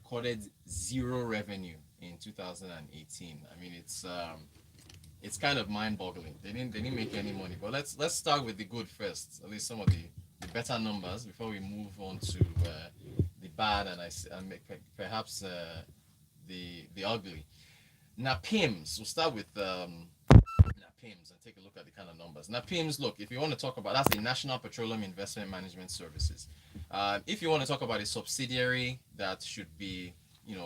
recorded zero revenue in 2018. I mean, it's kind of mind-boggling. They didn't make any money. But let's start with the good first. At least some of the better numbers before we move on to the bad and perhaps the ugly. Napims. We'll start with Napims and take a look at the kind of numbers. Napims, look, if you want to talk about, that's the National Petroleum Investment Management Services. If you want to talk about a subsidiary that should be,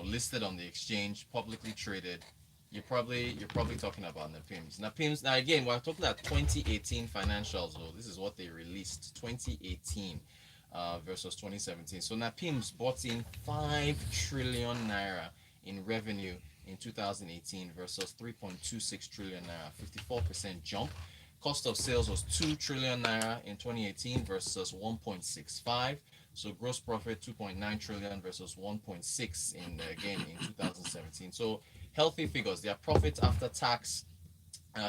listed on the exchange, publicly traded, you're probably talking about Napims. Napims. Now again, we're talking about 2018 financials though. This is what they released, 2018 versus 2017. So Napims bought in 5 trillion naira in revenue in 2018 versus 3.26 trillion naira, 54% jump. Cost of sales was 2 trillion naira in 2018 versus 1.65. So gross profit 2.9 trillion versus 1.6 in 2017. So healthy figures. Their profit after tax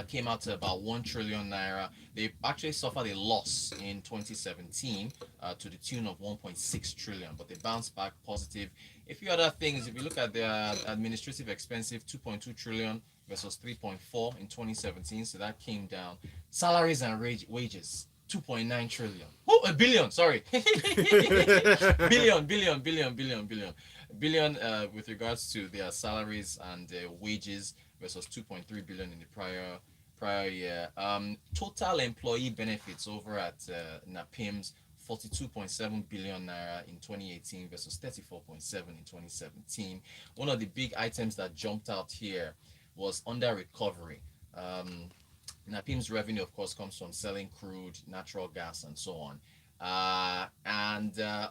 came out to about 1 trillion naira. They actually suffered a loss in 2017 to the tune of 1.6 trillion, but they bounced back positive. A few other things, if you look at their administrative expenses, 2.2 trillion versus 3.4 in 2017, so that came down. Salaries and wages, 2.9 trillion. Oh, a billion, sorry. Billion with regards to their salaries and wages versus 2.3 billion in the prior year. Total employee benefits over at Napims, 42.7 billion naira in 2018 versus 34.7 in 2017. One of the big items that jumped out here was under recovery. Napim's revenue, of course, comes from selling crude, natural gas, and so on.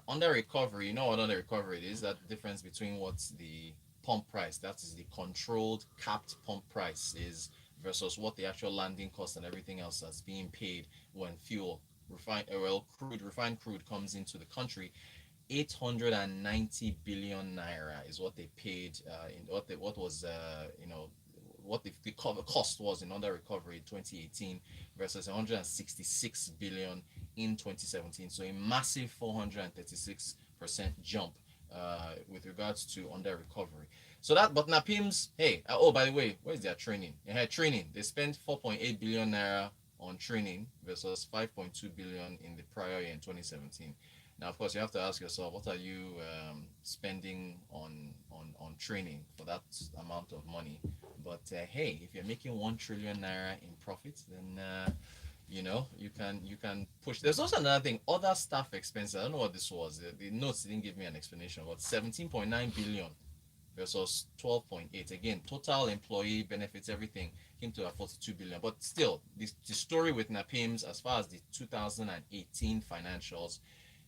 Under recovery, you know what under recovery it is? That difference between what's the pump price, that is the controlled capped pump price, is versus what the actual landing cost and everything else that's being paid when refined crude comes into the country. 890 billion naira is what they paid in what was what the cost was in under recovery in 2018 versus 166 billion in 2017. So a massive 436% jump with regards to under recovery. So that, but Napims, hey, oh, by the way, where's their training? They had training. They spent 4.8 billion naira on training versus 5.2 billion in the prior year in 2017. Now, of course, you have to ask yourself, what are you spending on training for that amount of money? But hey, if you're making 1 trillion naira in profits, then you can push. There's also another thing, other staff expenses. I don't know what this was. The notes didn't give me an explanation. But 17.9 billion versus 12.8. Again, total employee benefits, everything came to a 42 billion. But still, the story with Napims, as far as the 2018 financials,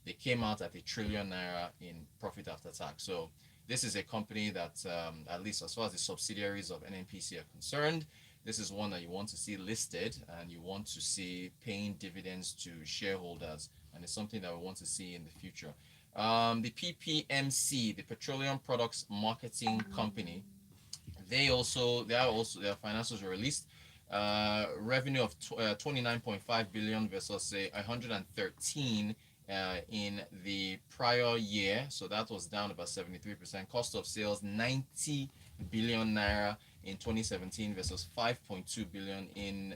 they came out at 1 trillion naira in profit after tax. So this is a company that, at least as far as the subsidiaries of Nnpc are concerned, this is one that you want to see listed and you want to see paying dividends to shareholders, and it's something that we want to see in the future. The PPMC, the Petroleum Products Marketing Company, their financials were released. Revenue of 29.5 billion versus 113 in the prior year, so that was down about 73%. Cost of sales 90 billion naira in 2017 versus 5.2 billion in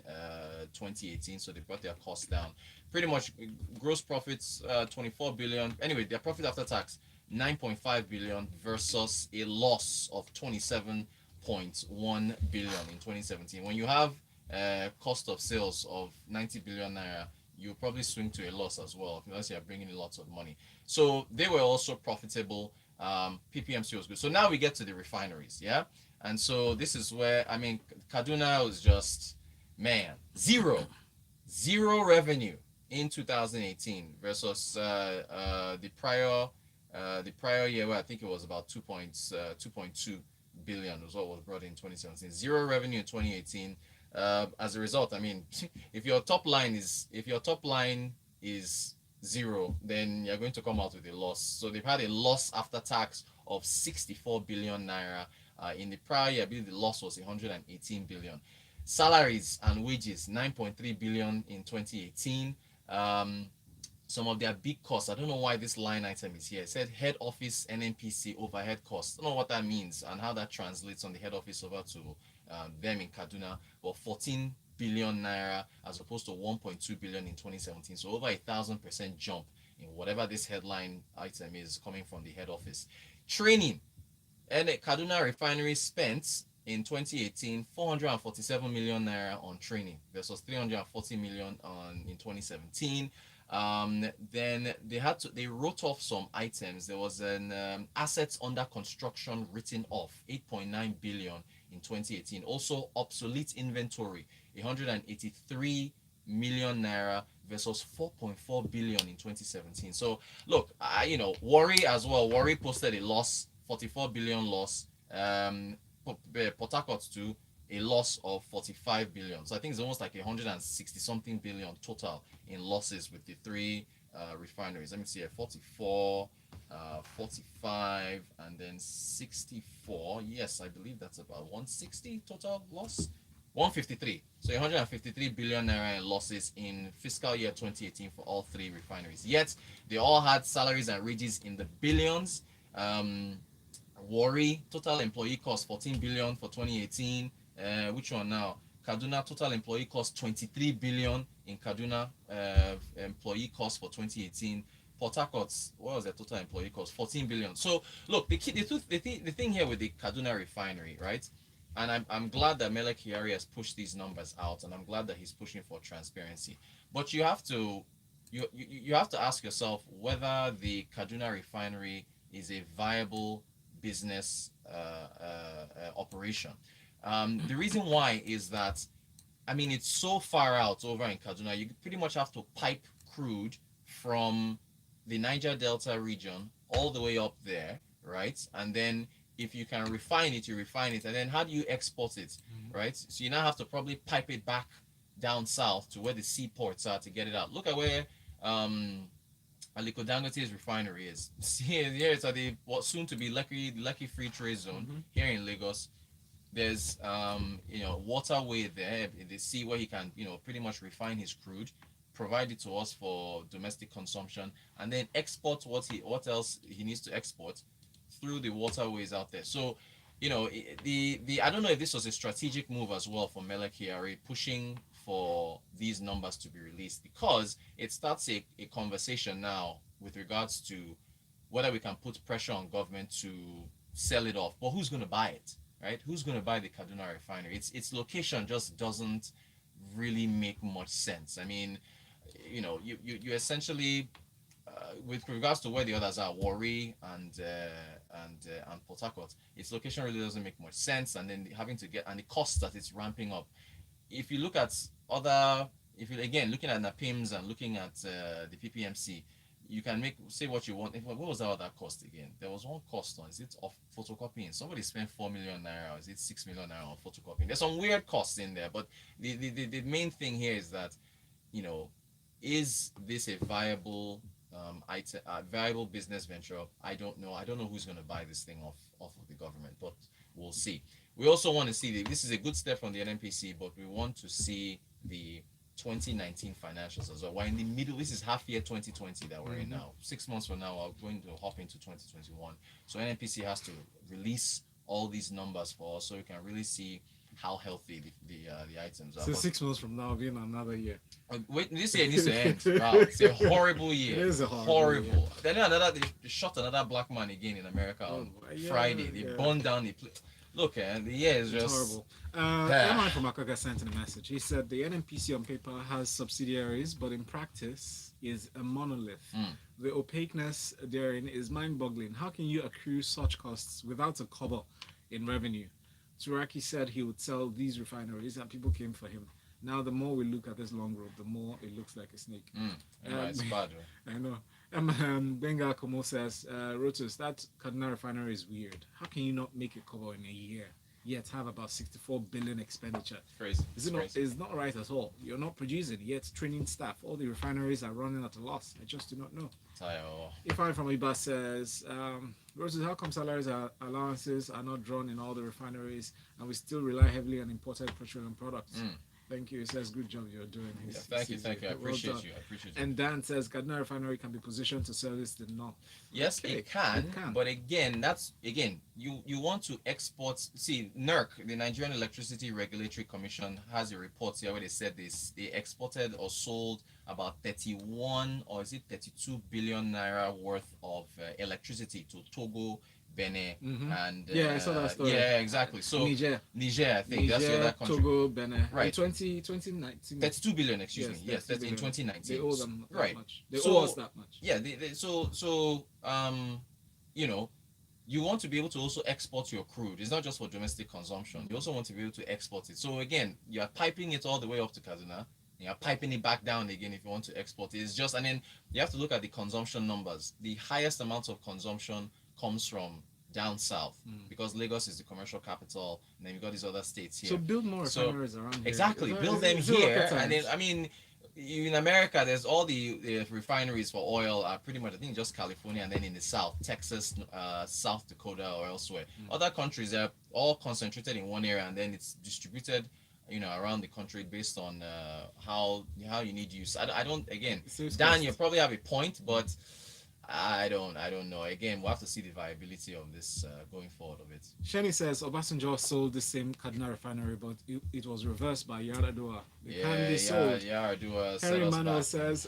2018, so they brought their costs down pretty much. Gross profits 24 billion. Anyway, their profit after tax 9.5 billion versus a loss of 27.1 billion in 2017. When you have cost of sales of 90 billion naira, you probably swing to a loss as well unless you're bringing in lots of money. So they were also profitable. PPMC was good. So now we get to the refineries, yeah? And so this is where, I mean, Kaduna was just, man, zero revenue in 2018 versus the prior year, where I think it was about 2.2 billion was what was brought in 2017. Zero revenue in 2018. As a result, I mean, if your top line is zero, then you're going to come out with a loss. So they've had a loss after tax of 64 billion naira. In the prior year, I believe the loss was 118 billion. Salaries and wages 9.3 billion in 2018. some of their big costs. I don't know why this line item is here. It said head office Nnpc overhead costs. I don't know what that means and how that translates on the head office over to them in Kaduna. But 14 billion naira as opposed to 1.2 billion in 2017. So over 1,000% jump in whatever this headline item is coming from the head office. Training. And Kaduna Refinery spent in 2018 447 million naira on training versus 340 million in 2017. Then they wrote off some items. There was an assets under construction written off 8.9 billion in 2018. Also obsolete inventory 183 million naira versus 4.4 billion in 2017. So look, Worry as well. Worry posted a loss, 44 billion loss. Port Harcourt too, a loss of 45 billion. So I think it's almost like 160 something billion total in losses with the three refineries. Let me see here, 44, 45, and then 64. Yes, I believe that's about 160 total loss. 153. So 153 billion naira in losses in fiscal year 2018 for all three refineries. Yet they all had salaries and wages in the billions. Worry total employee cost 14 billion for 2018. Which one now? Kaduna total employee cost 23 billion in Kaduna employee cost for 2018. Port Harcourt, what was their total employee cost? 14 billion. So look, the thing here with the Kaduna refinery, right? And I'm glad that Mele Kyari has pushed these numbers out, and I'm glad that he's pushing for transparency. But you have to ask yourself whether the Kaduna refinery is a viable business operation. The reason why is that, I mean, it's so far out over in Kaduna. You pretty much have to pipe crude from the Niger Delta region all the way up there, right? And then if you can refine it, you refine it. And then how do you export it, right? So you now have to probably pipe it back down south to where the seaports are to get it out. Look at where Aliko Dangote's refinery is. Here it's at the what soon to be Lekki Free Trade Zone here in Lagos. There's waterway there in the sea where he can pretty much refine his crude, provide it to us for domestic consumption, and then export what else he needs to export through the waterways out there. So the I don't know if this was a strategic move as well for Mele Kyari pushing for these numbers to be released, because it starts a conversation now with regards to whether we can put pressure on government to sell it off. But who's going to buy it, right? Who's going to buy the Kaduna refinery? Its location just doesn't really make much sense. I mean, you essentially with regards to where the others are, Warri and Port Harcourt, its location really doesn't make much sense, and then having to get and the cost that it's ramping up. If you look at looking at NAPIMS and looking at the PPMC, you can say what you want. What was that other cost again? There was one cost on, is it of photocopying? Somebody spent 4 million naira, is it 6 million naira on photocopying? There's some weird costs in there, but the main thing here is that, is this a viable viable business venture? I don't know. I don't know who's going to buy this thing off of the government, but we'll see. We also want to see this is a good step from the Nnpc, but we want to see the 2019 financials as well. We're in the middle. This is half year 2020 that we're in now. 6 months from now, we're going to hop into 2021. So Nnpc has to release all these numbers for us so we can really see how healthy the items are. So 6 months from now, being another year. Wait, this year needs to end. Wow, it's a horrible year. It is a horrible year. Then they shot another black man again in America on Friday. They burned down the place. Look, the year is just horrible. Emma from Akaga sent in a message. He said the Nnpc on paper has subsidiaries, but in practice is a monolith. The opaqueness therein is mind-boggling. How can you accrue such costs without a kobo in revenue? Turaki said he would sell these refineries, and people came for him. Now, the more we look at this long road, the more it looks like a snake. It's bad. I know. Benga Komo says, Rotus, that Kaduna refinery is weird. How can you not make a cover in a year, yet have about 64 billion expenditure? Crazy. It's not right at all. You're not producing, yet training staff. All the refineries are running at a loss. I just do not know. Ifan from Iba says, Rotus, how come salaries and allowances are not drawn in all the refineries, and we still rely heavily on imported petroleum products? Thank you. He says, good job you're doing. Yeah, He thank you, sees thank you. I Well appreciate done. you. I appreciate you. And Dan says, Kaduna Refinery can be positioned to service the north. Yes, Okay, it can, it can. but again, you want to export. See, NERC, the Nigerian Electricity Regulatory Commission, has a report here where they said they exported or sold about 31 or is it 32 billion naira worth of electricity to Togo, Benin, Mm-hmm. and Yeah, I saw that story. yeah, exactly. So Niger, Niger, I think that's the other country. Togo, Benin. In Right. 2019. 32 billion, excuse Yes, me. Yes, that's in 32 billion. 2019. They owe them that Right. much. They So owe us that much. yeah, you know, you want to be able to also export your crude. It's not just for domestic consumption. You also want to be able to export it. So again, you're piping it all the way up to Kaduna. You're piping it back down again if you want to export it. It's just, and then you have to look at the consumption numbers. The highest amount of consumption comes from down south because Lagos is the commercial capital, and then you got these other states here. So build more refineries around here. Exactly, build them here, and then I mean, in America, there's all the refineries for oil are pretty much I think just California, and then in the south, Texas, South Dakota, or elsewhere. Other countries are all concentrated in one area, and then it's distributed, around the country based on how you need use. I don't again, Dan, you probably have a point, but I don't know. Again, we'll have to see the viability of this going forward of it. Shani says Obasanjo sold the same Kaduna refinery, but it was reversed by Yaradua. They can be sold. Yaradua. Henry Manuel says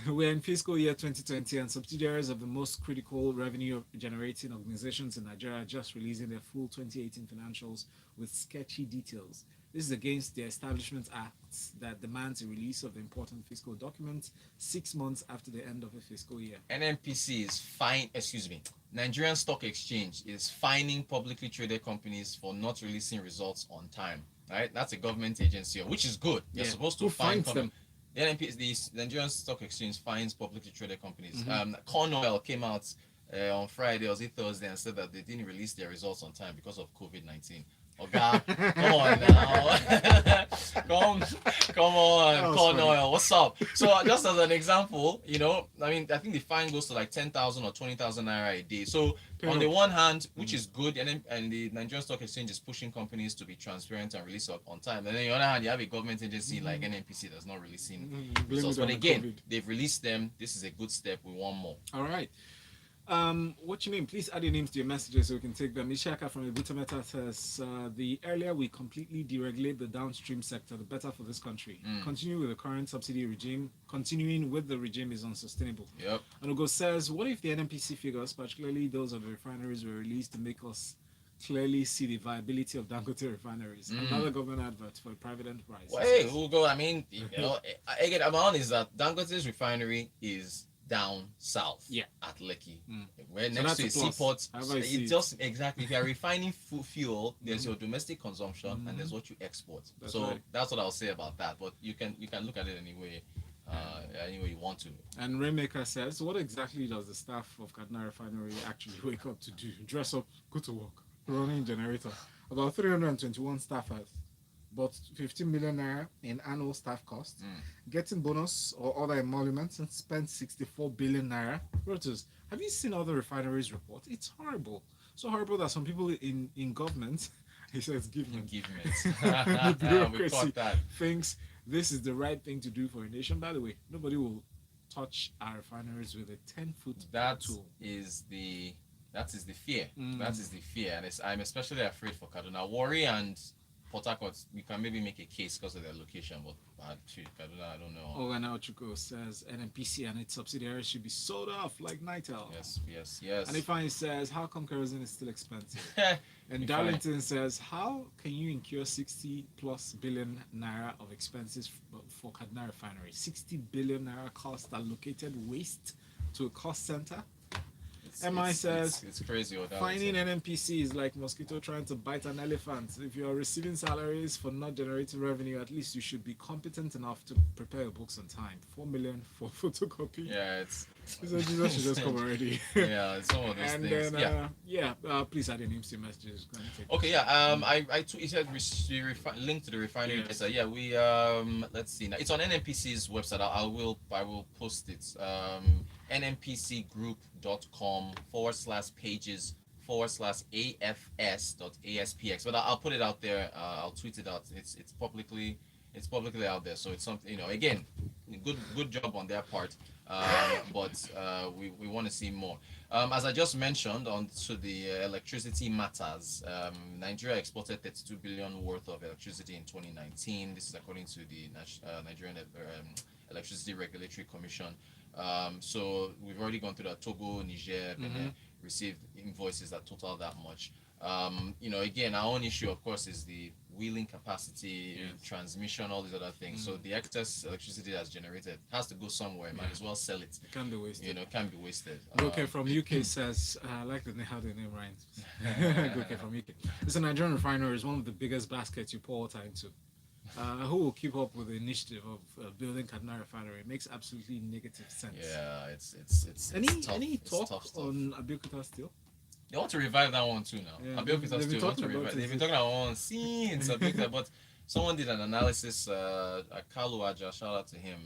we're in fiscal year 2020, and subsidiaries of the most critical revenue-generating organizations in Nigeria are just releasing their full 2018 financials with sketchy details. This is against the Establishment Act that demands a release of the important fiscal documents 6 months after the end of a fiscal year. Nnpc is Nigerian Stock Exchange is fining publicly traded companies for not releasing results on time. Right? That's a government agency, which is good. They're supposed to fine them. The Nnpc, the Nigerian Stock Exchange fines publicly traded companies. Corn Oil came out on Friday, or was it Thursday, and said that they didn't release their results on time because of COVID-19. Okay, come on now. come on, Corn Oil, what's up? So just as an example, I think the fine goes to like 10,000 or 20,000 naira a day. So on the one hand, which is good, and the Nigerian Stock Exchange is pushing companies to be transparent and release on time. And then on the other hand, you have a government agency like Nnpc that's not releasing results. But again, they've released them. This is a good step. We want more. All right. What's your name? Please add your names to your messages so we can take them. Ishaka from Ibutameta says, the earlier we completely deregulate the downstream sector, the better for this country. Continuing with the current subsidy regime is unsustainable. Yep. And Ugo says, what if the Nnpc figures, particularly those of the refineries, were released to make us clearly see the viability of Dangote refineries? Another government advert for a private enterprise. Well, hey, Ugo, again, I'm honest that Dangote's refinery is down south at Lekki. Where next to a seaport. It just exactly if you are refining fuel, there's your domestic consumption and there's what you export. That's what I'll say about that. But you can look at it anyway you want to. And Rainmaker says, what exactly does the staff of Kaduna Refinery actually wake up to do? Dress up, go to work, running generator. About 321 staffers, but 15 million naira in annual staff costs, getting bonus or other emoluments, and spent 64 billion naira. Rotus, have you seen other refineries report? It's horrible. So horrible that some people in government, he says government, the bureaucracy thinks this is the right thing to do for a nation. By the way, nobody will touch our refineries with a 10-foot tool. That is the fear. That is the fear. And I'm especially afraid for Kaduna. Warri and Port Harcourt, you can maybe make a case because of their location, but Kaduna, I don't know. Owana Ochuko says Nnpc and its subsidiaries should be sold off like Nitel. Yes. And Ifeanyi says, how come kerosene is still expensive? And Darlington says, how can you incur 60 plus billion naira of expenses for Kaduna Refinery? 60 billion naira cost allocated waste to a cost center? MI says, it's crazy. Finding Nnpc is like mosquito trying to bite an elephant. If you are receiving salaries for not generating revenue, at least you should be competent enough to prepare your books on time. 4 million for photocopy. Yeah, Jesus should just come already. Yeah, it's some of those and things. Then, please add your names to your messages. Okay, it said link to the refinery. Yes. We let's see. Now, it's on Nnpc's website. I will post it. nnpcgroup.com/pages/afs.aspx. But I'll put it out there. I'll tweet it out. It's publicly It's publicly out there, so it's something, again, good job on their part. But we want to see more. As I just mentioned, on to the electricity matters, Nigeria exported 32 billion worth of electricity in 2019. This is according to the Nigerian Electricity Regulatory Commission. So we've already gone through that. Togo, Niger, Benin received invoices that total that much. Again, our own issue, of course, is the wheeling capacity, transmission, all these other things. So the excess electricity that's generated has to go somewhere. Might as well sell it. It can't be wasted. Can't be wasted. Okay, from UK says, I like how the name rhymes. Okay, from UK. It's a Nigerian refinery. Is one of the biggest baskets you pour water into. Who will keep up with the initiative of building Kaduna Refinery? It makes absolutely negative sense. Yeah, it's tough. Any It's talk tough stuff. on Abeokuta still? They want to revive that one too now. Yeah, Abeokuta they've been still want to talking about revive. it. They've been talking about one since Abeokuta, but someone did an analysis. Kalu Aja, shout out to him.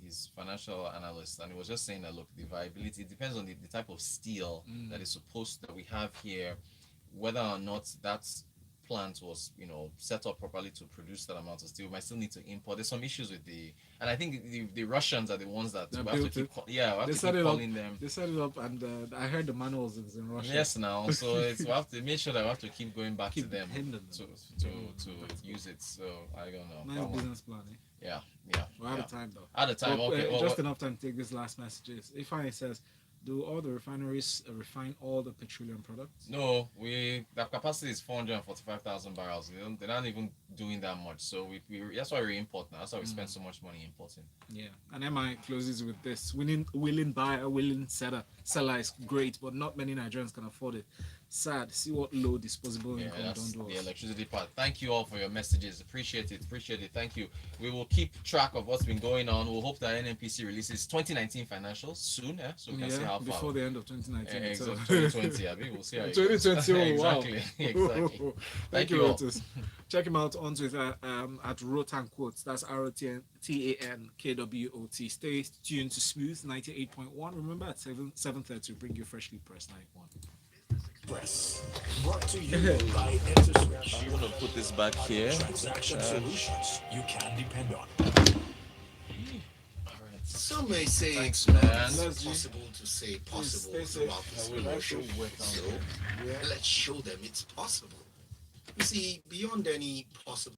He's financial analyst, and he was just saying that look, the viability, it depends on the type of steel that we have here, whether or not that's plant was set up properly to produce that amount of steel. We might still need to import. There's some issues with and I think the Russians are the ones that we have to keep we have to keep calling them. They set it up, and I heard the manuals is in Russia. Yes, now so we have to make sure that we have to keep going back to them to use it. So I don't know. Nice business plan. Yeah. We're out of time though. Out of time. Okay. Just enough time to take this last messages. Ifeanyi says, do all the refineries refine all the petroleum products? No, the capacity is 445,000 barrels. They're not even doing that much. So we that's why we import now. That's why we spend so much money importing. Yeah, and MI closes with this: willing buyer, willing seller is great, but not many Nigerians can afford it. Sad. See what low disposable income that's don't do the us. electricity part. Thank you all for your messages. Appreciate it. Thank you. We will keep track of what's been going on. We'll hope that Nnpc releases 2019 financials soon, so we can see how far. Before the end of 2019. Exactly. 2020. I mean, we'll see how it 2020. goes. Wow. Exactly. Thank you, Rotus. Check him out on Twitter at Rotan Quotes. That's ROTANKWOT. Stay tuned to Smooth 98.1. Remember at 7:30 bring you freshly pressed 91. Express. Brought to you by InterSwitch. I'm gonna put this back here. Transaction solutions you can depend on. Some may say Thanks, it's man. possible to say possible Stay safe. throughout this I will promotion. also So let's show them it's possible. You see, beyond any possible